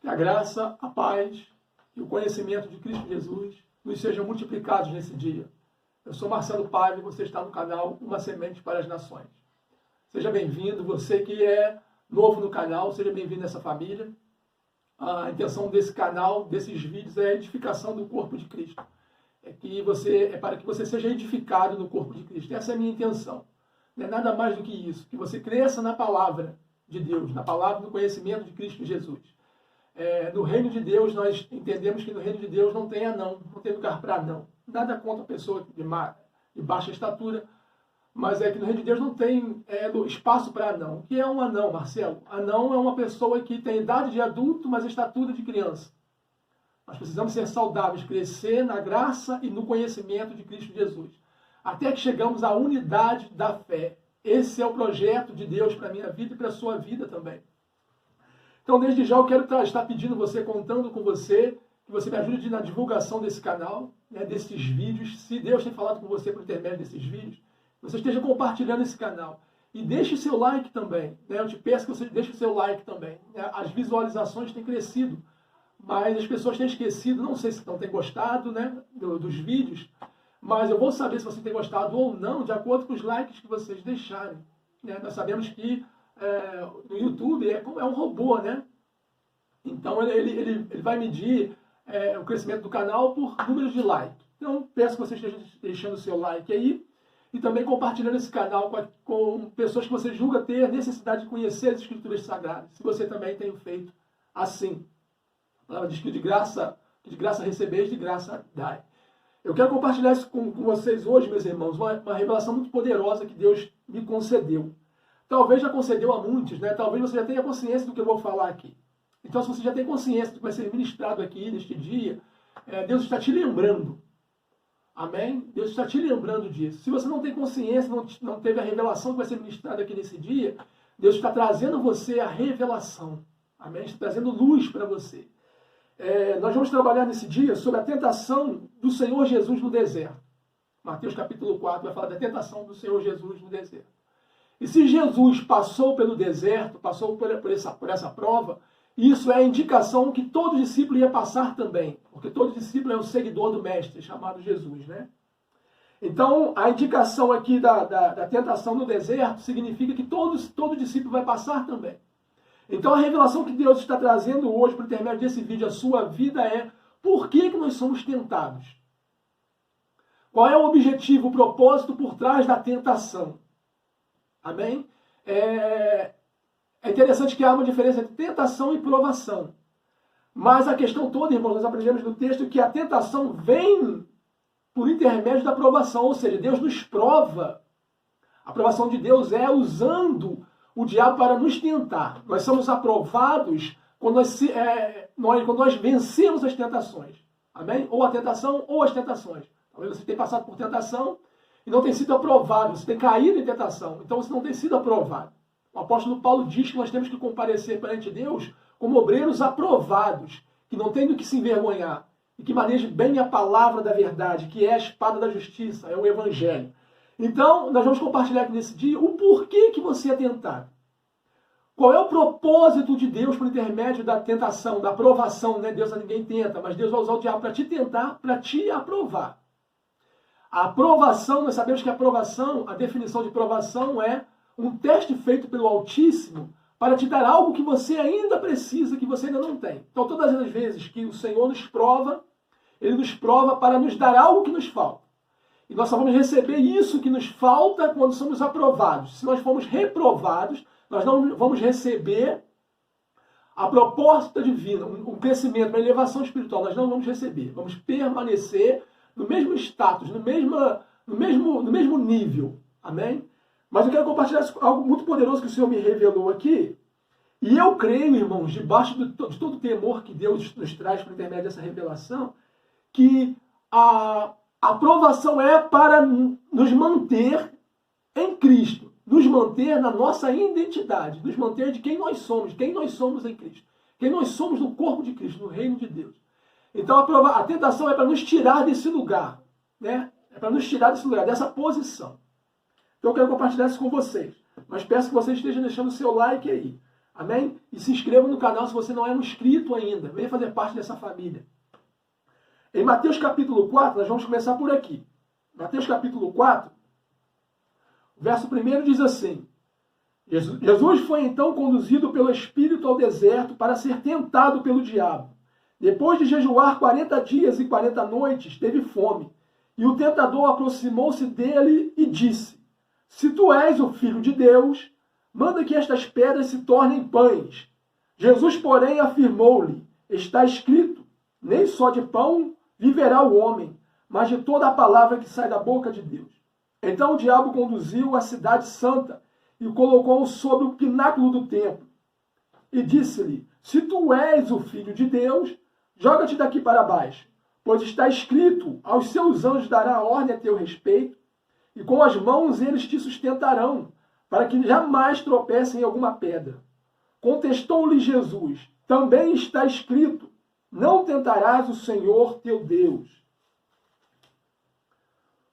Que a graça, a paz e o conhecimento de Cristo Jesus nos sejam multiplicados nesse dia. Eu sou Marcelo Paiva e você está no canal Uma Semente para as Nações. Seja bem-vindo, você que é novo no canal, seja bem-vindo a essa família. A intenção desse canal, desses vídeos, é a edificação do corpo de Cristo. É para que você seja edificado no corpo de Cristo. Essa é a minha intenção. Não é nada mais do que isso. Que você cresça na palavra de Deus, na palavra do conhecimento de Cristo Jesus. No reino de Deus, nós entendemos que no reino de Deus não tem anão, não tem lugar para anão. Nada contra a pessoa de baixa estatura, mas é que no reino de Deus não tem espaço para anão. O que é um anão, Marcelo? Anão é uma pessoa que tem idade de adulto, mas estatura de criança. Nós precisamos ser saudáveis, crescer na graça e no conhecimento de Cristo Jesus, até que chegamos à unidade da fé. Esse é o projeto de Deus para a minha vida e para a sua vida também. Então, desde já, eu quero estar pedindo você, contando com você, que você me ajude na divulgação desse canal, desses vídeos. Se Deus tem falado com você por intermédio desses vídeos, você esteja compartilhando esse canal. E deixe o seu like também. Eu te peço que você deixe o seu like também. As visualizações têm crescido, mas as pessoas têm esquecido, não sei se não têm gostado dos vídeos, mas eu vou saber se você tem gostado ou não, de acordo com os likes que vocês deixarem. Nós sabemos que no YouTube é um robô, né? Então ele vai medir o crescimento do canal por número de like. Então peço que você esteja deixando o seu like aí e também compartilhando esse canal com pessoas que você julga ter necessidade de conhecer as Escrituras Sagradas. Se você também tem feito assim. A palavra diz que de graça recebeis, de graça dai. Eu quero compartilhar isso com vocês hoje, meus irmãos, uma revelação muito poderosa que Deus me concedeu. Talvez já concedeu a muitos, Talvez você já tenha consciência do que eu vou falar aqui. Então, se você já tem consciência do que vai ser ministrado aqui neste dia, Deus está te lembrando. Amém? Deus está te lembrando disso. Se você não tem consciência, não teve a revelação que vai ser ministrada aqui nesse dia, Deus está trazendo você a revelação. Amém? Está trazendo luz para você. Nós vamos trabalhar nesse dia sobre a tentação do Senhor Jesus no deserto. Mateus capítulo 4 vai falar da tentação do Senhor Jesus no deserto. E se Jesus passou pelo deserto, passou por essa prova, isso é a indicação que todo discípulo ia passar também. Porque todo discípulo é um seguidor do Mestre, chamado Jesus, Então, a indicação aqui da tentação no deserto significa que todo discípulo vai passar também. Então, a revelação que Deus está trazendo hoje, por intermédio desse vídeo, à sua vida é: por que nós somos tentados? Qual é o objetivo, o propósito por trás da tentação? Amém? É interessante que há uma diferença entre tentação e provação. Mas a questão toda, irmãos, nós aprendemos no texto que a tentação vem por intermédio da provação. Ou seja, Deus nos prova. A provação de Deus é usando o diabo para nos tentar. Nós somos aprovados quando nós vencemos as tentações. Amém? Ou a tentação ou as tentações. Talvez você tenha passado por tentação e não tenha sido aprovado. Você tem caído em tentação. Então você não tem sido aprovado. O apóstolo Paulo diz que nós temos que comparecer perante Deus como obreiros aprovados, que não têm do que se envergonhar e que manejem bem a palavra da verdade, que é a espada da justiça, é o evangelho. Então, nós vamos compartilhar aqui nesse dia o porquê que você é tentado. Qual é o propósito de Deus por intermédio da tentação, da aprovação, Deus a ninguém tenta, mas Deus vai usar o diabo para te tentar, para te aprovar. A aprovação, nós sabemos que a aprovação, a definição de provação é um teste feito pelo Altíssimo para te dar algo que você ainda precisa, que você ainda não tem. Então, todas as vezes que o Senhor nos prova, Ele nos prova para nos dar algo que nos falta. E nós só vamos receber isso que nos falta quando somos aprovados. Se nós formos reprovados, nós não vamos receber a proposta divina, um crescimento, uma elevação espiritual. Nós não vamos receber. Vamos permanecer no mesmo status, no mesmo nível. Amém? Mas eu quero compartilhar algo muito poderoso que o Senhor me revelou aqui. E eu creio, irmãos, debaixo de todo o temor que Deus nos traz por intermédio dessa revelação, que a aprovação é para nos manter em Cristo, nos manter na nossa identidade, nos manter de quem nós somos em Cristo, quem nós somos no corpo de Cristo, no reino de Deus. Então a tentação é para nos tirar desse lugar, É para nos tirar desse lugar, dessa posição. Então eu quero compartilhar isso com vocês. Mas peço que vocês estejam deixando o seu like aí. Amém? E se inscreva no canal se você não é um inscrito ainda. Venha fazer parte dessa família. Em Mateus capítulo 4, nós vamos começar por aqui. Mateus capítulo 4, verso 1 diz assim: Jesus foi então conduzido pelo Espírito ao deserto para ser tentado pelo diabo. Depois de jejuar 40 dias e 40 noites, teve fome. E o tentador aproximou-se dele e disse: Se tu és o Filho de Deus, manda que estas pedras se tornem pães. Jesus, porém, afirmou-lhe: Está escrito, nem só de pão viverá o homem, mas de toda a palavra que sai da boca de Deus. Então o diabo conduziu a cidade santa e o colocou sobre o pináculo do templo. E disse-lhe: Se tu és o Filho de Deus, joga-te daqui para baixo, pois está escrito: Aos seus anjos dará ordem a teu respeito, e com as mãos eles te sustentarão, para que jamais tropecem em alguma pedra. Contestou-lhe Jesus: Também está escrito: Não tentarás o Senhor teu Deus.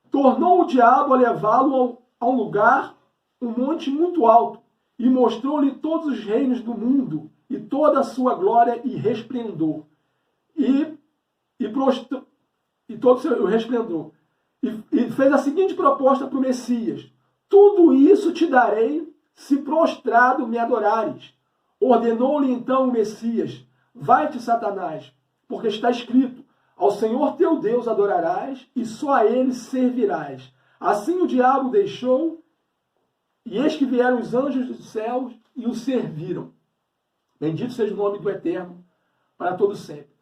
Tornou o diabo a levá-lo a um lugar, um monte muito alto, e mostrou-lhe todos os reinos do mundo, e toda a sua glória e resplendor. E todo o seu resplendor. E fez a seguinte proposta para o Messias: Tudo isso te darei, se prostrado me adorares. Ordenou-lhe então o Messias: Vai-te, Satanás, porque está escrito: Ao Senhor teu Deus adorarás, e só a ele servirás. Assim o diabo deixou, e eis que vieram os anjos dos céus e o serviram. Bendito seja o nome do Eterno, para todo sempre.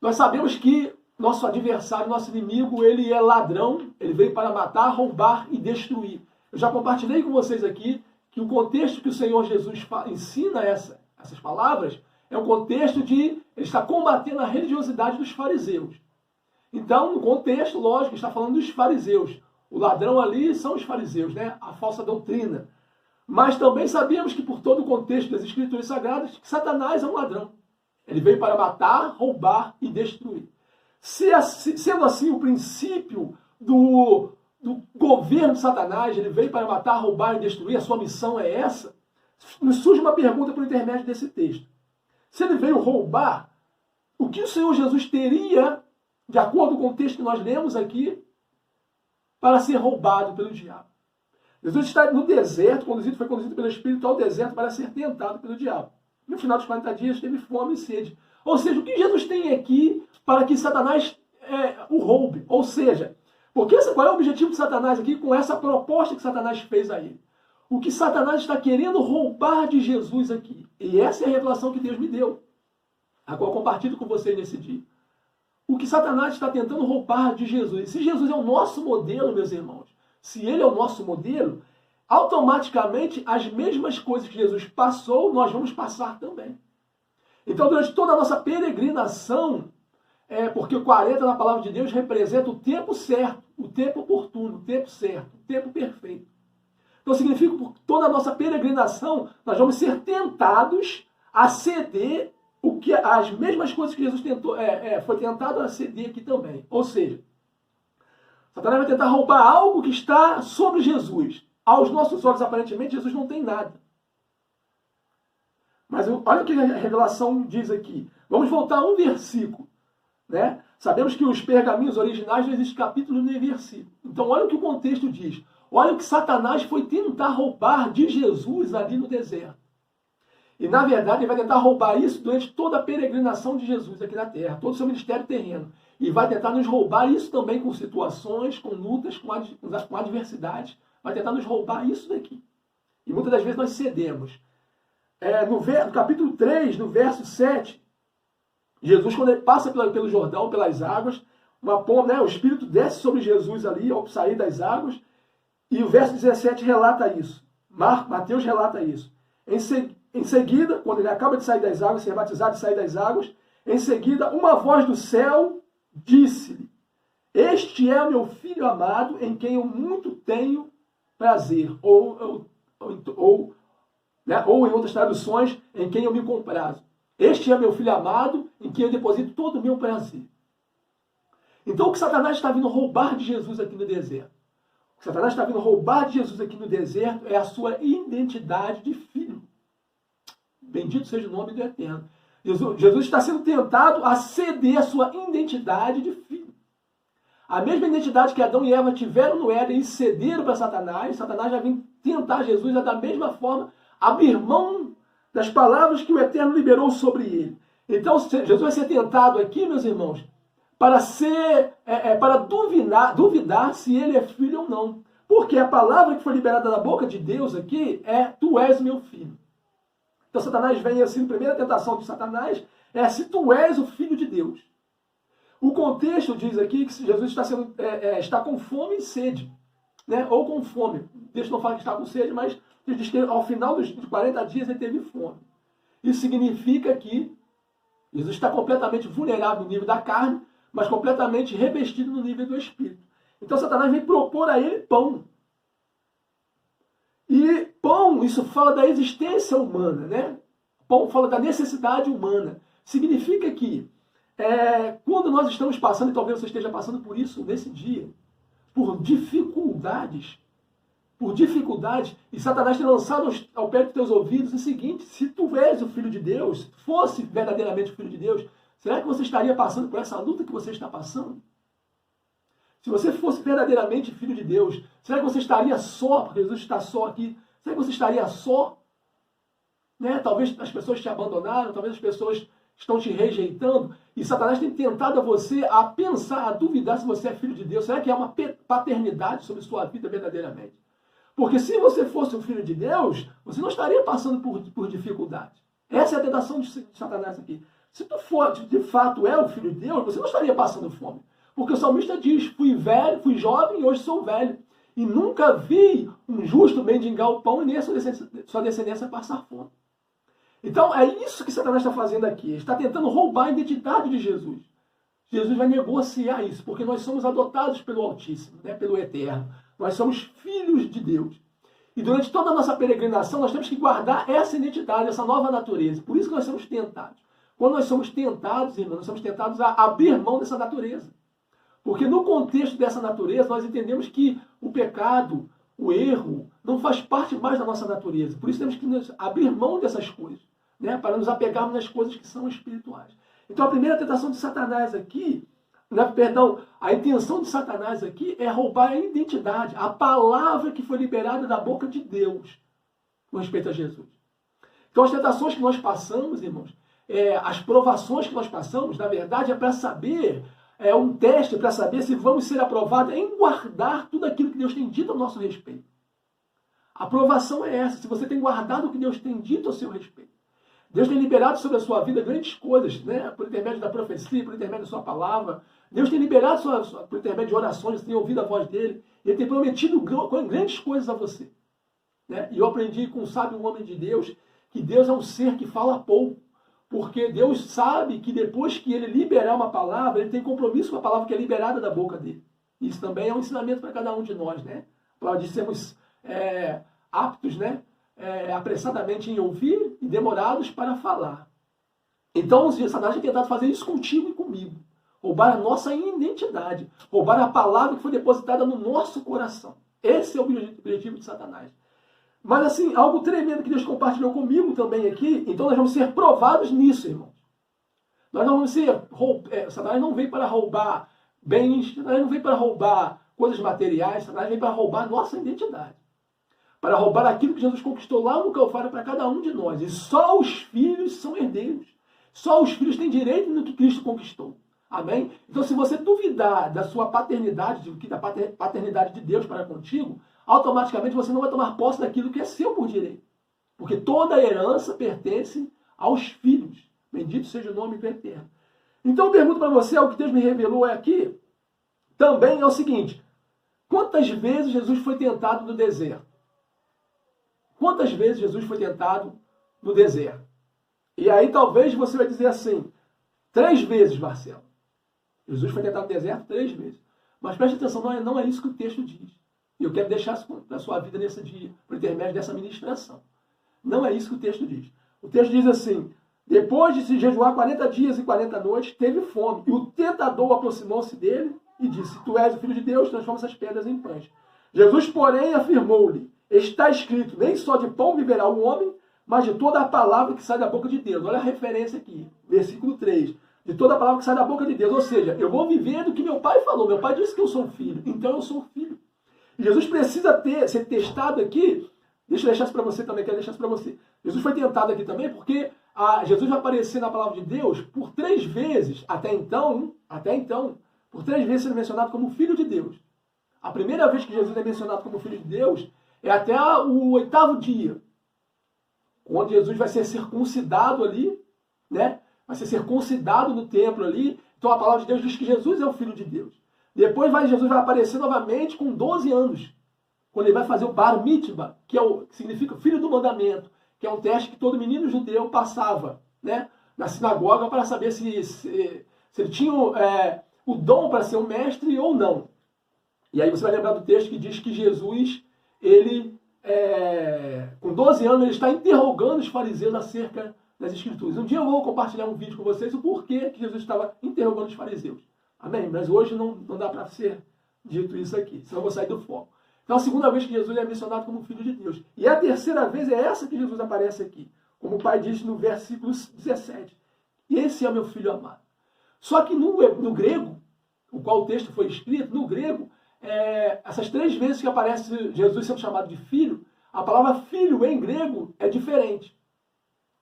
Nós sabemos que nosso adversário, nosso inimigo, ele é ladrão, ele veio para matar, roubar e destruir. Eu já compartilhei com vocês aqui que o contexto que o Senhor Jesus ensina essas palavras é o contexto de ele está combatendo a religiosidade dos fariseus. Então, no contexto, lógico, está falando dos fariseus. O ladrão ali são os fariseus, né? A falsa doutrina. Mas também sabemos que por todo o contexto das Escrituras Sagradas, que Satanás é um ladrão. Ele veio para matar, roubar e destruir. Sendo assim o princípio do governo de Satanás, ele veio para matar, roubar e destruir, a sua missão é essa, nos surge uma pergunta por intermédio desse texto. Se ele veio roubar, o que o Senhor Jesus teria, de acordo com o texto que nós lemos aqui, para ser roubado pelo diabo? Jesus está no deserto, foi conduzido pelo Espírito ao deserto para ser tentado pelo diabo. No final dos 40 dias teve fome e sede. Ou seja, o que Jesus tem aqui para que Satanás o roube? Ou seja, qual é o objetivo de Satanás aqui com essa proposta que Satanás fez a ele? O que Satanás está querendo roubar de Jesus aqui? E essa é a revelação que Deus me deu, a qual eu compartilho com vocês nesse dia. O que Satanás está tentando roubar de Jesus? Se Jesus é o nosso modelo, meus irmãos, se ele é o nosso modelo, automaticamente as mesmas coisas que Jesus passou, nós vamos passar também. Então, durante toda a nossa peregrinação, porque o 40 na palavra de Deus representa o tempo certo, o tempo oportuno, o tempo certo, o tempo perfeito. Então significa que por toda a nossa peregrinação, nós vamos ser tentados a ceder as mesmas coisas que Jesus foi tentado a ceder aqui também. Ou seja, Satanás vai tentar roubar algo que está sobre Jesus. Aos nossos olhos, aparentemente, Jesus não tem nada. Mas olha o que a revelação diz aqui. Vamos voltar a um versículo. Né? Sabemos que os pergaminhos originais não existe capítulo nem versículo. Então olha o que o contexto diz. Olha o que Satanás foi tentar roubar de Jesus ali no deserto. E na verdade ele vai tentar roubar isso durante toda a peregrinação de Jesus aqui na terra, todo o seu ministério terreno. E vai tentar nos roubar isso também com situações, com lutas, com adversidades. Vai tentar nos roubar isso daqui. E muitas das vezes nós cedemos. No capítulo 3, no verso 7, Jesus, quando ele passa pelo Jordão, pelas águas, o Espírito desce sobre Jesus ali, ao sair das águas, e o verso 17 relata isso. Mateus relata isso. Em seguida, quando ele acaba de sair das águas, ser batizado e sair das águas, em seguida, uma voz do céu disse-lhe: Este é o meu filho amado, em quem eu muito tenho prazer. Ou em outras traduções, em quem eu me comprazo. Este é meu filho amado, em quem eu deposito todo o meu prazer. Então o que Satanás está vindo roubar de Jesus aqui no deserto? O que Satanás está vindo roubar de Jesus aqui no deserto é a sua identidade de filho. Bendito seja o nome do Eterno. Jesus está sendo tentado a ceder a sua identidade de filho. A mesma identidade que Adão e Eva tiveram no Éden e cederam para Satanás, Satanás já vem tentar Jesus a, da mesma forma, abrir mão das palavras que o Eterno liberou sobre ele. Então, Jesus vai ser tentado aqui, meus irmãos, para duvidar se ele é filho ou não. Porque a palavra que foi liberada da boca de Deus aqui é: tu és meu filho. Então Satanás vem assim, a primeira tentação de Satanás é: se tu és o filho de Deus. O contexto diz aqui que Jesus está com fome e sede, né? Ou com fome. O texto não fala que está com sede, mas diz que ao final dos 40 dias ele teve fome. Isso significa que Jesus está completamente vulnerável no nível da carne, mas completamente revestido no nível do espírito. Então Satanás vem propor a ele pão. E pão, isso fala da existência humana, né? Pão fala da necessidade humana. Significa que quando nós estamos passando, e talvez você esteja passando por isso nesse dia, por dificuldades, e Satanás tem lançado ao pé dos teus ouvidos o seguinte: se tu és o Filho de Deus, fosse verdadeiramente o Filho de Deus, será que você estaria passando por essa luta que você está passando? Se você fosse verdadeiramente Filho de Deus, será que você estaria só, porque Jesus está só aqui, será que você estaria só? Né? Talvez as pessoas te abandonaram, talvez as pessoas estão te rejeitando, e Satanás tem tentado a você a pensar, a duvidar se você é filho de Deus. Será que há uma paternidade sobre sua vida verdadeiramente? Porque se você fosse um filho de Deus, você não estaria passando por dificuldade. Essa é a tentação de Satanás aqui. Se tu for, de fato, é o filho de Deus, você não estaria passando fome. Porque o salmista diz: fui velho, fui jovem e hoje sou velho. E nunca vi um justo mendigar o pão e nem a sua descendência passar fome. Então é isso que Satanás está fazendo aqui. Ele está tentando roubar a identidade de Jesus. Jesus vai negociar isso, porque nós somos adotados pelo Altíssimo, né, pelo Eterno. Nós somos filhos de Deus. E durante toda a nossa peregrinação, nós temos que guardar essa identidade, essa nova natureza. Por isso que nós somos tentados. Quando nós somos tentados, irmãos, nós somos tentados a abrir mão dessa natureza. Porque no contexto dessa natureza, nós entendemos que o pecado, o erro, não faz parte mais da nossa natureza. Por isso temos que abrir mão dessas coisas, né, para nos apegarmos nas coisas que são espirituais. Então a primeira tentação de Satanás aqui, a intenção de Satanás aqui é roubar a identidade, a palavra que foi liberada da boca de Deus com respeito a Jesus. Então as tentações que nós passamos, irmãos, as provações que nós passamos, na verdade, é para saber, é um teste para saber se vamos ser aprovados em guardar tudo aquilo que Deus tem dito a nosso respeito. A aprovação é essa, se você tem guardado o que Deus tem dito a seu respeito. Deus tem liberado sobre a sua vida grandes coisas, né? Por intermédio da profecia, por intermédio da sua palavra. Deus tem liberado por intermédio de orações, você tem ouvido a voz dele. Ele tem prometido grandes coisas a você. Né? E eu aprendi com um sábio homem de Deus que Deus é um ser que fala pouco. Porque Deus sabe que depois que ele liberar uma palavra, ele tem compromisso com a palavra que é liberada da boca dele. Isso também é um ensinamento para cada um de nós, né? Para sermos aptos, né? Apressadamente em ouvir e demorados para falar. Então, Satanás tem tentado fazer isso contigo e comigo. Roubar a nossa identidade. Roubar a palavra que foi depositada no nosso coração. Esse é o objetivo de Satanás. Mas assim, algo tremendo que Deus compartilhou comigo também aqui, então nós vamos ser provados nisso, irmãos. Nós não vamos ser, Satanás não veio para roubar bens, Satanás não veio para roubar coisas materiais, Satanás veio para roubar a nossa identidade. Para roubar aquilo que Jesus conquistou lá no Calvário para cada um de nós. E só os filhos são herdeiros. Só os filhos têm direito no que Cristo conquistou. Amém? Então, se você duvidar da sua paternidade, da paternidade de Deus para contigo, automaticamente você não vai tomar posse daquilo que é seu por direito. Porque toda a herança pertence aos filhos. Bendito seja o nome do Eterno. Então eu pergunto para você, o que Deus me revelou aqui, também é o seguinte: quantas vezes Jesus foi tentado no deserto? Quantas vezes Jesus foi tentado no deserto? E aí talvez você vai dizer assim: 3 vezes, Marcelo. Jesus foi tentado no deserto 3 vezes. Mas preste atenção, não é isso que o texto diz. E eu quero deixar isso na sua vida nesse dia, por intermédio dessa ministração. Não é isso que o texto diz. O texto diz assim: depois de se jejuar 40 dias e 40 noites, teve fome. E o tentador aproximou-se dele e disse: tu és o Filho de Deus, transforma essas pedras em pães. Jesus, porém, afirmou-lhe: está escrito, nem só de pão viverá o homem, mas de toda a palavra que sai da boca de Deus. Olha a referência aqui, versículo 3. De toda a palavra que sai da boca de Deus. Ou seja, eu vou viver do que meu pai falou. Meu pai disse que eu sou um filho, então eu sou um filho. E Jesus precisa ser testado aqui. Deixa eu deixar isso para você também, quero deixar isso para você. Jesus foi tentado aqui também porque Jesus vai aparecer na palavra de Deus por 3 vezes, até então, por 3 vezes sendo mencionado como filho de Deus. A primeira vez que Jesus é mencionado como filho de Deus é até o 8º dia, onde Jesus vai ser circuncidado ali, né? Vai ser circuncidado no templo ali. Então a palavra de Deus diz que Jesus é o filho de Deus. Depois Jesus vai aparecer novamente com 12 anos, quando ele vai fazer o Bar Mitzvah, que significa filho do mandamento, que é um teste que todo menino judeu passava, né, na sinagoga para saber se ele tinha o dom para ser um mestre ou não. E aí você vai lembrar do texto que diz que Jesus, com 12 anos, ele está interrogando os fariseus acerca das Escrituras. Um dia eu vou compartilhar um vídeo com vocês o porquê que Jesus estava interrogando os fariseus. Amém? Mas hoje não dá para ser dito isso aqui, senão eu vou sair do foco. Então a segunda vez que Jesus é mencionado como Filho de Deus. E a terceira vez é essa que Jesus aparece aqui. Como o Pai diz no versículo 17. E esse é o meu Filho amado. Só que no grego, o qual o texto foi escrito, no grego, essas 3 vezes que aparece Jesus sendo chamado de Filho, a palavra Filho em grego é diferente.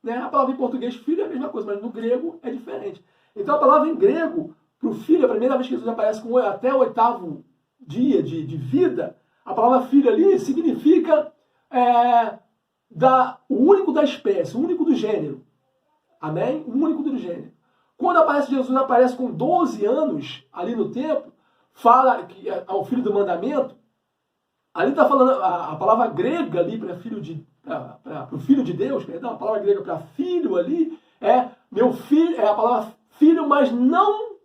Né? A palavra em português, Filho, é a mesma coisa, mas no grego é diferente. Então a palavra em grego, para o Filho, a primeira vez que Jesus aparece até o 8º dia de vida, a palavra filho ali significa o único da espécie, o único do gênero. Amém? O único do gênero. Quando aparece Jesus, aparece com 12 anos ali no templo, fala que é o filho do mandamento. Ali está falando a palavra grega ali para o filho de Deus, perdão, a palavra grega para filho ali é meu filho, é a palavra filho, mas não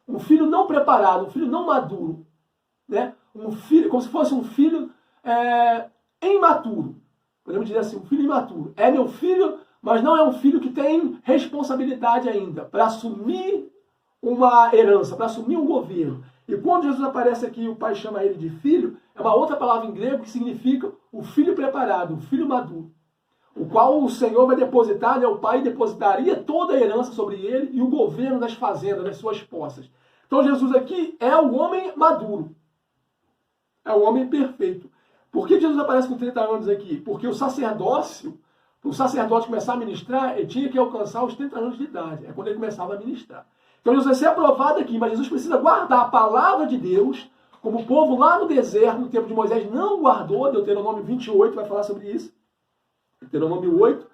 um filho não preparado, um filho não maduro, né? Um filho, como se fosse um filho imaturo. Podemos dizer assim, um filho imaturo. É meu filho, mas não é um filho que tem responsabilidade ainda para assumir uma herança, para assumir um governo. E quando Jesus aparece aqui, o pai chama ele de filho, é uma outra palavra em grego que significa o filho preparado, o filho maduro, o qual o Senhor vai depositar, né, o pai depositaria toda a herança sobre ele e o governo das fazendas, das suas posses. Então Jesus aqui é o homem maduro. É o homem perfeito. Por que Jesus aparece com 30 anos aqui? Porque o sacerdócio, para o sacerdote começar a ministrar, ele tinha que alcançar os 30 anos de idade. É quando ele começava a ministrar. Então Jesus vai ser aprovado aqui, mas Jesus precisa guardar a palavra de Deus, como o povo lá no deserto, no tempo de Moisés, não guardou. Deuteronômio 28 vai falar sobre isso. Deuteronômio 8.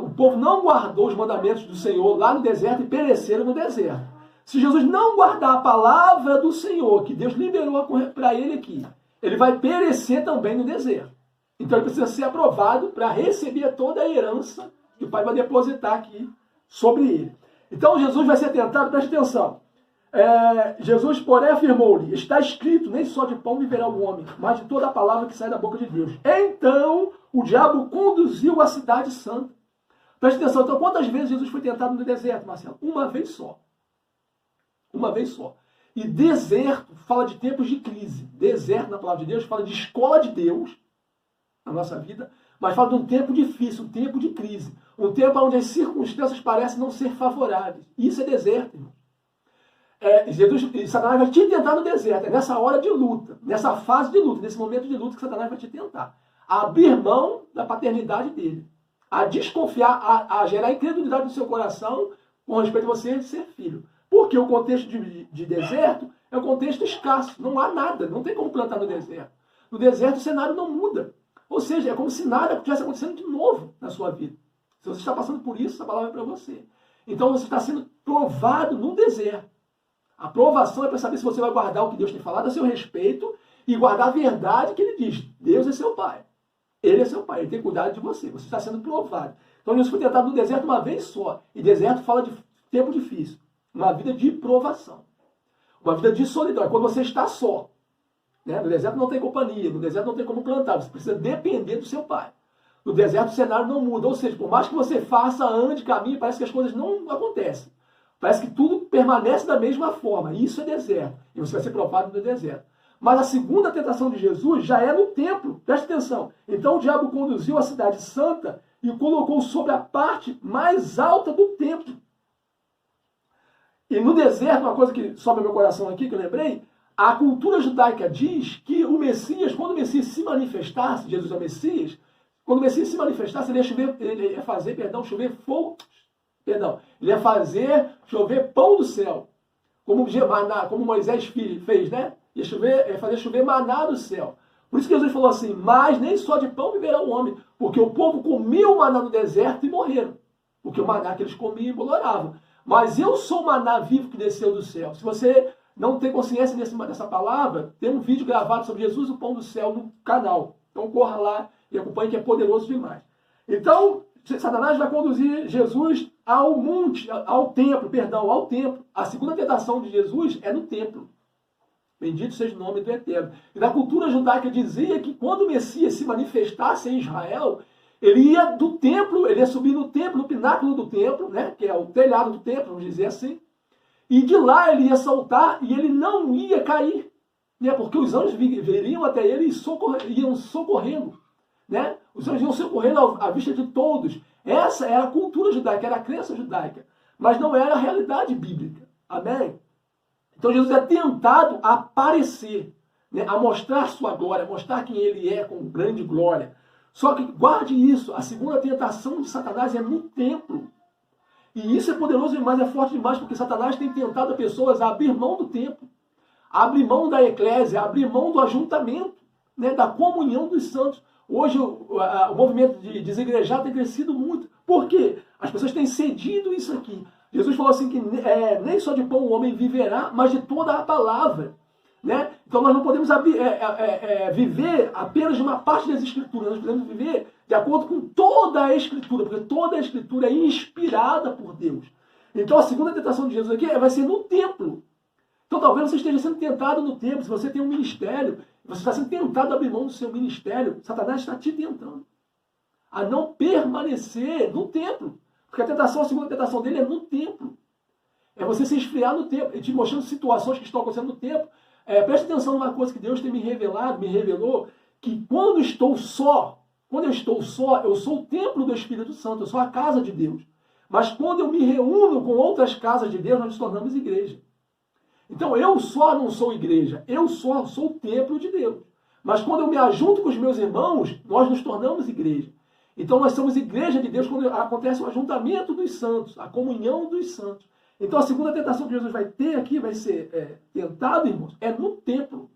O povo não guardou os mandamentos do Senhor lá no deserto e pereceram no deserto. Se Jesus não guardar a palavra do Senhor, que Deus liberou para ele aqui, ele vai perecer também no deserto. Então ele precisa ser aprovado para receber toda a herança que o Pai vai depositar aqui sobre ele. Então Jesus vai ser tentado, preste atenção. Jesus, porém, afirmou-lhe, está escrito, nem só de pão viverá o homem, mas de toda a palavra que sai da boca de Deus. Então o diabo conduziu a cidade santa. Preste atenção, então quantas vezes Jesus foi tentado no deserto, Marcelo? Uma vez só. Uma vez só. E deserto fala de tempos de crise. Deserto, na palavra de Deus, fala de escola de Deus na nossa vida, mas fala de um tempo difícil, um tempo de crise. Um tempo onde as circunstâncias parecem não ser favoráveis. Isso é deserto, irmão. Satanás vai te tentar no deserto. É nessa hora de luta, nessa fase de luta, nesse momento de luta que Satanás vai te tentar. A abrir mão da paternidade dele. A desconfiar, a gerar incredulidade no seu coração com respeito a você ser filho. Porque o contexto de deserto é um contexto escasso. Não há nada. Não tem como plantar no deserto. No deserto o cenário não muda. Ou seja, é como se nada estivesse acontecendo de novo na sua vida. Se você está passando por isso, essa palavra é para você. Então você está sendo provado no deserto. A provação é para saber se você vai guardar o que Deus tem falado a seu respeito e guardar a verdade que ele diz. Deus é seu pai. Ele é seu pai. Ele tem cuidado de você. Você está sendo provado. Então Jesus foi tentado no deserto uma vez só. E deserto fala de tempo difícil. Uma vida de provação. Uma vida de solidão. É quando você está só. Né? No deserto não tem companhia. No deserto não tem como plantar. Você precisa depender do seu pai. No deserto o cenário não muda. Ou seja, por mais que você faça, ande, caminhe, parece que as coisas não acontecem. Parece que tudo permanece da mesma forma. Isso é deserto. E você vai ser provado no deserto. Mas a segunda tentação de Jesus já é no templo. Preste atenção. Então o diabo conduziu a cidade santa e o colocou sobre a parte mais alta do templo. E no deserto, uma coisa que sobe ao meu coração aqui, que eu lembrei, a cultura judaica diz que o Messias, quando o Messias se manifestasse, Jesus é o Messias, quando o Messias se manifestasse, ele ia fazer fogo. Ele ia fazer chover pão do céu. Como Moisés fez, né? Ia fazer chover maná do céu. Por isso que Jesus falou assim, mas nem só de pão viverá o homem, porque o povo comia o maná no deserto e morreram. Porque o maná que eles comiam emboloravam. Mas eu sou o maná vivo que desceu do céu. Se você não tem consciência dessa palavra, tem um vídeo gravado sobre Jesus, o pão do céu, no canal. Então corra lá e acompanhe, que é poderoso demais. Então, Satanás vai conduzir Jesus ao templo. A segunda tentação de Jesus é no templo. Bendito seja o nome do Eterno. E na cultura judaica dizia que quando o Messias se manifestasse em Israel, ele ia do templo, ele ia subir no templo, no pináculo do templo, né, que é o telhado do templo, vamos dizer assim, e de lá ele ia saltar e ele não ia cair, né, porque os anjos viriam até ele e iam socorrendo. Né? Os anjos iam socorrendo à vista de todos. Essa era a cultura judaica, era a crença judaica, mas não era a realidade bíblica. Amém? Então Jesus é tentado a aparecer, né, a mostrar sua glória, a mostrar quem ele é com grande glória. Só que guarde isso, a segunda tentação de Satanás é no templo. E isso é poderoso demais, é forte demais, porque Satanás tem tentado as pessoas a abrir mão do templo, a abrir mão da eclésia, a abrir mão do ajuntamento, né, da comunhão dos santos. Hoje o movimento de desigrejar tem crescido muito. Por quê? As pessoas têm cedido isso aqui. Jesus falou assim que nem só de pão o homem viverá, mas de toda a palavra. Né? Então nós não podemos viver apenas de uma parte das Escrituras. Nós podemos viver de acordo com toda a Escritura, porque toda a Escritura é inspirada por Deus. Então a segunda tentação de Jesus aqui vai ser no templo. Então talvez você esteja sendo tentado no templo. Se você tem um ministério, você está sendo tentado a abrir mão do seu ministério, Satanás está te tentando a não permanecer no templo. Porque a segunda tentação dele é no templo. É você se esfriar no templo, e te mostrando situações que estão acontecendo no templo. Preste atenção numa coisa que Deus tem me revelou, que quando eu estou só, eu sou o templo do Espírito Santo, eu sou a casa de Deus. Mas quando eu me reúno com outras casas de Deus, nós nos tornamos igreja. Então eu só não sou igreja, eu só sou o templo de Deus. Mas quando eu me ajunto com os meus irmãos, nós nos tornamos igreja. Então nós somos igreja de Deus quando acontece o ajuntamento dos santos, a comunhão dos santos. Então a segunda tentação que Jesus vai ter aqui, vai ser tentado, irmãos, é no templo.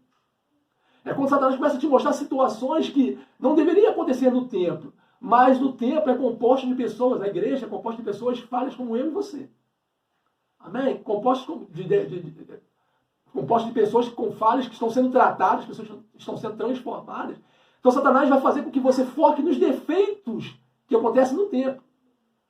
É quando Satanás começa a te mostrar situações que não deveriam acontecer no templo. Mas no templo é composto de pessoas, a igreja é composta de pessoas falhas como eu e você. Amém? Composto de pessoas com falhas que estão sendo tratadas, pessoas que estão sendo transformadas. Então Satanás vai fazer com que você foque nos defeitos que acontecem no templo.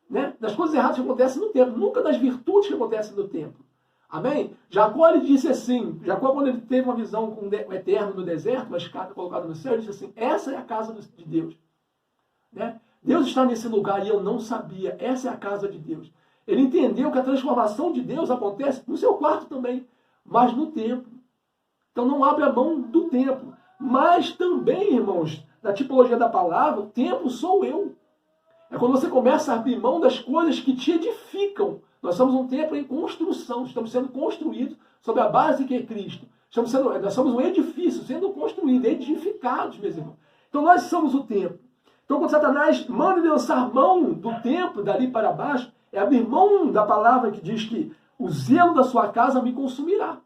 Né? Das coisas erradas que acontecem no templo, nunca das virtudes que acontecem no templo. Amém? Jacó, ele disse assim, quando ele teve uma visão com o Eterno no deserto, uma escada colocada no céu, ele disse assim, essa é a casa de Deus. Né? Deus está nesse lugar e eu não sabia, essa é a casa de Deus. Ele entendeu que a transformação de Deus acontece no seu quarto também, mas no templo. Então não abre a mão do templo. Mas também, irmãos, na tipologia da palavra, o templo sou eu. É quando você começa a abrir mão das coisas que te edificam. Nós somos um templo em construção, estamos sendo construídos sobre a base que é Cristo. Nós somos um edifício sendo construído, edificados, meus irmãos. Então nós somos o templo. Então quando Satanás manda ele lançar mão do templo, dali para baixo, é abrir mão da palavra que diz que o zelo da sua casa me consumirá.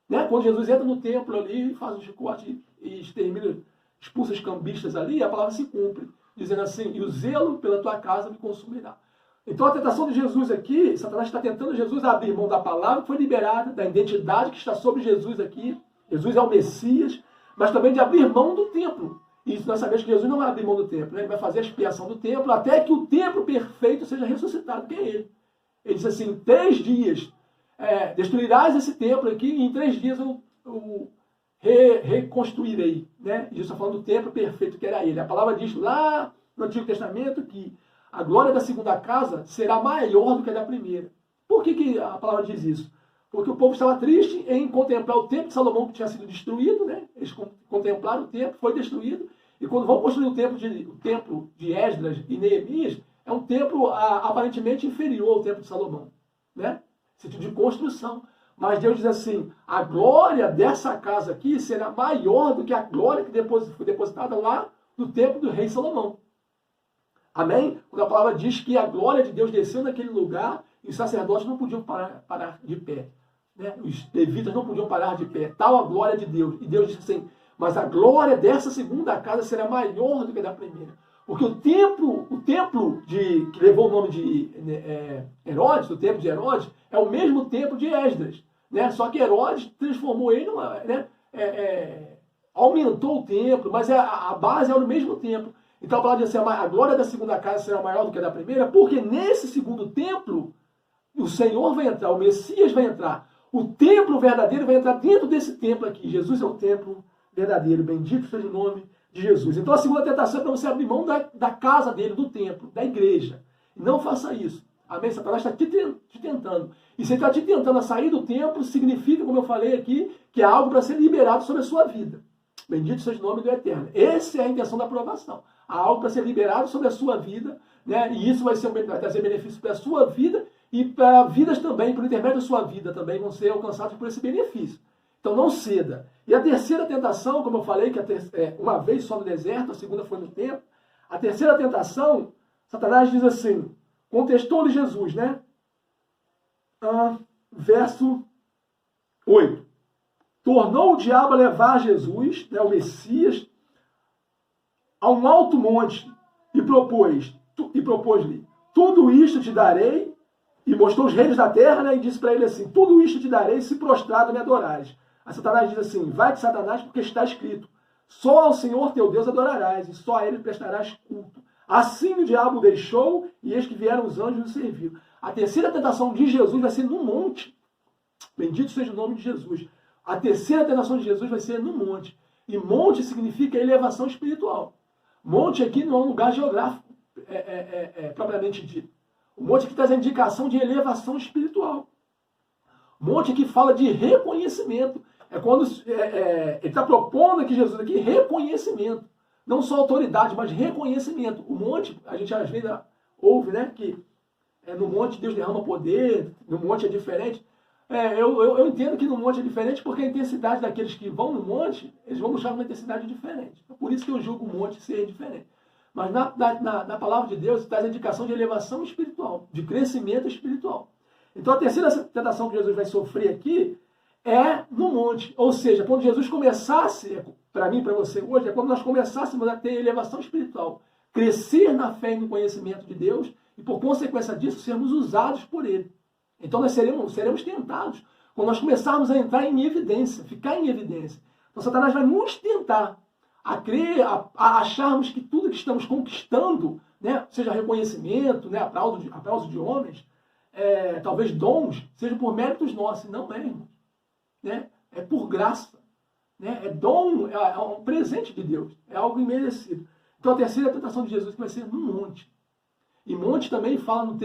Né? Quando Jesus entra no templo ali, faz um chicote e extermina, expulsa os cambistas ali, a palavra se cumpre, dizendo assim, e o zelo pela tua casa me consumirá. Então a tentação de Jesus aqui, Satanás está tentando Jesus a abrir mão da palavra que foi liberada, da identidade que está sobre Jesus aqui, Jesus é o Messias, mas também de abrir mão do templo. E nós sabemos que Jesus não vai abrir mão do templo, né? Ele vai fazer a expiação do templo até que o templo perfeito seja ressuscitado, que é ele. Ele diz assim, 3 dias destruirás esse templo aqui e em 3 dias eu reconstruirei. Né? E Jesus está falando do templo perfeito que era ele. A palavra diz lá no Antigo Testamento que a glória da segunda casa será maior do que a da primeira. Por que a palavra diz isso? Porque o povo estava triste em contemplar o templo de Salomão que tinha sido destruído, né? Eles contemplaram o templo, foi destruído. E quando vão construir o templo de Esdras e Neemias, é um templo aparentemente inferior ao templo de Salomão, né? Sentido de construção. Mas Deus diz assim, a glória dessa casa aqui será maior do que a glória que foi depositada lá no templo do rei Salomão. Amém? Quando a palavra diz que a glória de Deus desceu naquele lugar e os sacerdotes não podiam parar de pé. Né? Os levitas não podiam parar de pé. Tal a glória de Deus. E Deus disse assim, mas a glória dessa segunda casa será maior do que a da primeira. Porque o templo que levou o nome de Herodes, o templo de Herodes, é o mesmo templo de Esdras. Né? Só que Herodes transformou ele numa... aumentou o templo, mas a base era o mesmo templo. Então a palavra diz assim, a glória da segunda casa será maior do que a da primeira, porque nesse segundo templo, o Senhor vai entrar, o Messias vai entrar. O templo verdadeiro vai entrar dentro desse templo aqui. Jesus é o templo verdadeiro. Bendito seja o nome de Jesus. Então a segunda tentação é para você abrir mão da casa dele, do templo, da igreja. Não faça isso. Amém? Satanás está te tentando. E se ele está te tentando a sair do templo, significa, como eu falei aqui, que há algo para ser liberado sobre a sua vida. Bendito seja o nome do Eterno. Essa é a intenção da aprovação. Há algo para ser liberado sobre a sua vida, né? E isso vai trazer benefício para a sua vida e para vidas também, por intermédio da sua vida também, vão ser alcançados por esse benefício. Então não ceda. E a terceira tentação, como eu falei, que uma vez só no deserto, a segunda foi no templo. A terceira tentação, Satanás diz assim, contestou-lhe Jesus, né? Verso 8. Tornou o diabo a levar Jesus, né, o Messias, a um alto monte e propôs-lhe, tudo isto te darei, e mostrou os reinos da terra, né, e disse para ele assim, tudo isto te darei se prostrado me adorares. Aí Satanás diz assim, vai-te Satanás, porque está escrito, só ao Senhor teu Deus adorarás, e só a ele prestarás culto. Assim o diabo o deixou, e eis que vieram os anjos e o serviram. A terceira tentação de Jesus vai ser no monte. Bendito seja o nome de Jesus. A terceira tentação de Jesus vai ser no monte. E monte significa elevação espiritual. Monte aqui não é um lugar geográfico, propriamente dito. O monte aqui traz a indicação de elevação espiritual. Monte aqui fala de reconhecimento. É quando ele está propondo aqui, Jesus, aqui, reconhecimento. Não só autoridade, mas reconhecimento. O monte, a gente às vezes ouve, né, que no monte Deus derrama poder, no monte é diferente. Eu entendo que no monte é diferente porque a intensidade daqueles que vão no monte, eles vão buscar uma intensidade diferente. É por isso que eu julgo o monte ser diferente. Mas na palavra de Deus traz a indicação de elevação espiritual, de crescimento espiritual. Então a terceira tentação que Jesus vai sofrer aqui é no monte. Ou seja, quando Jesus começasse, para mim e para você hoje, é quando nós começássemos a ter elevação espiritual, crescer na fé e no conhecimento de Deus e por consequência disso sermos usados por Ele. Então nós seremos tentados quando nós começarmos a entrar em evidência, ficar em evidência. Então Satanás vai nos tentar a crer, a acharmos que tudo que estamos conquistando, né, seja reconhecimento, né, aplauso de homens, talvez dons, seja por méritos nossos. Não é, irmãos. Né? É por graça. Né? É dom, é um presente de Deus. É algo imerecido. Então a terceira tentação de Jesus vai ser no monte. E monte também fala no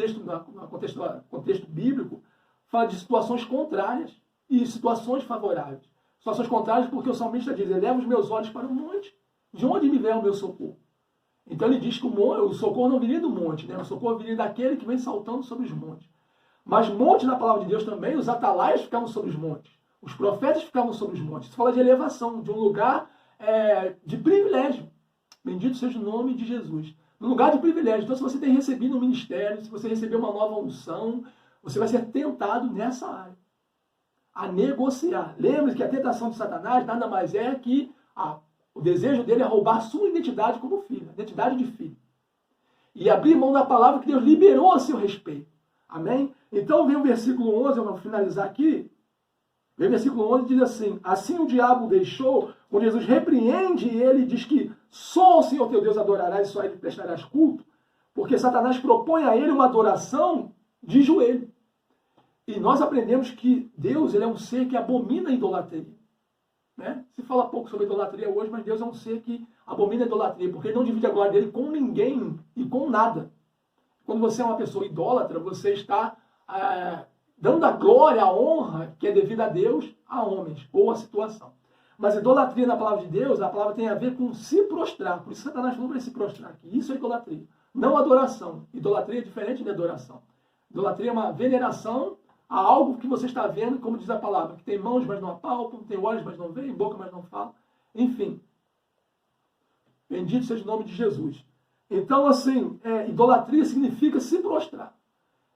contexto bíblico, fala de situações contrárias e situações favoráveis. Situações contrárias porque o salmista diz, eleva os meus olhos para o monte, de onde me vem o meu socorro? Então ele diz que o socorro não viria do monte, né? O socorro viria daquele que vem saltando sobre os montes. Mas monte, na palavra de Deus também, os atalaias ficavam sobre os montes. Os profetas ficavam sobre os montes. Isso fala de elevação, de um lugar de privilégio. Bendito seja o nome de Jesus. Um lugar de privilégio. Então, se você tem recebido um ministério, se você receber uma nova unção, você vai ser tentado nessa área. A negociar. Lembre-se que a tentação de Satanás nada mais é que o desejo dele é roubar a sua identidade como filho, a identidade de filho. E abrir mão da palavra que Deus liberou a seu respeito. Amém? Então vem o versículo 11, eu vou finalizar aqui. Vem o versículo 11 diz assim, assim o diabo deixou, quando Jesus repreende ele, diz que só o Senhor teu Deus adorarás e só a ele prestarás culto, porque Satanás propõe a ele uma adoração de joelho. E nós aprendemos que Deus ele é um ser que abomina a idolatria. Né? Se fala pouco sobre idolatria hoje, mas Deus é um ser que abomina a idolatria, porque ele não divide a glória dele com ninguém e com nada. Quando você é uma pessoa idólatra, você está dando a glória, a honra que é devida a Deus, a homens ou a situação. Mas idolatria na palavra de Deus, a palavra tem a ver com se prostrar. Por isso Satanás falou para se prostrar aqui. Isso é idolatria. Não adoração. Idolatria é diferente de adoração. Idolatria é uma veneração a algo que você está vendo, como diz a palavra, que tem mãos, mas não apalpam, tem olhos, mas não veem, boca, mas não fala. Enfim. Bendito seja o nome de Jesus. Então, assim, idolatria significa se prostrar.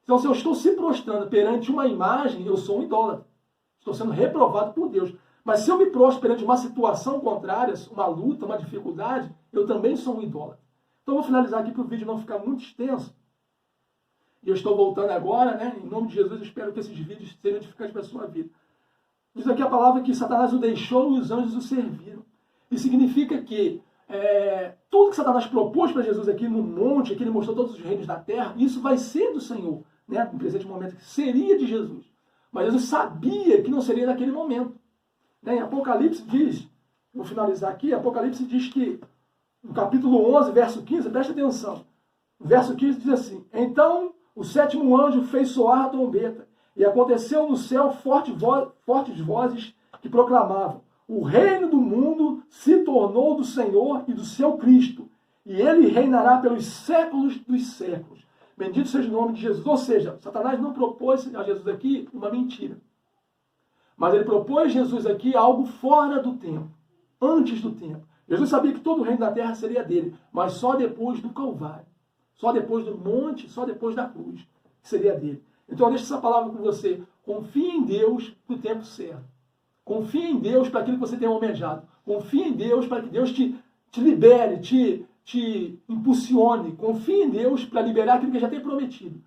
Então, se eu estou se prostrando perante uma imagem, eu sou um idólatra. Estou sendo reprovado por Deus. Mas se eu me prostro perante uma situação contrária, uma luta, uma dificuldade, eu também sou um idólatra. Então, eu vou finalizar aqui para o vídeo não ficar muito extenso. E eu estou voltando agora, né? Em nome de Jesus, eu espero que esses vídeos sejam edificantes para a sua vida. Diz aqui a palavra que Satanás o deixou e os anjos o serviram. Isso significa que tudo que Satanás propôs para Jesus aqui no monte, aqui ele mostrou todos os reinos da terra, isso vai ser do Senhor, né? No presente momento, que seria de Jesus. Mas Jesus sabia que não seria naquele momento. Em Apocalipse diz, vou finalizar aqui, Apocalipse diz que, no capítulo 11, verso 15, presta atenção, o verso 15 diz assim: então o sétimo anjo fez soar a trombeta, e aconteceu no céu fortes vozes que proclamavam: o reino do mundo se tornou do Senhor e do seu Cristo, e ele reinará pelos séculos dos séculos. Bendito seja o nome de Jesus. Ou seja, Satanás não propôs a Jesus aqui uma mentira. Mas ele propôs a Jesus aqui algo fora do tempo, antes do tempo. Jesus sabia que todo o reino da terra seria dele, mas só depois do Calvário, só depois do monte, só depois da cruz, que seria dele. Então, eu deixo essa palavra com você. Confie em Deus no tempo certo. Confie em Deus para aquilo que você tem almejado. Confie em Deus para que Deus te libere, te impulsione. Confie em Deus para liberar aquilo que já tem prometido.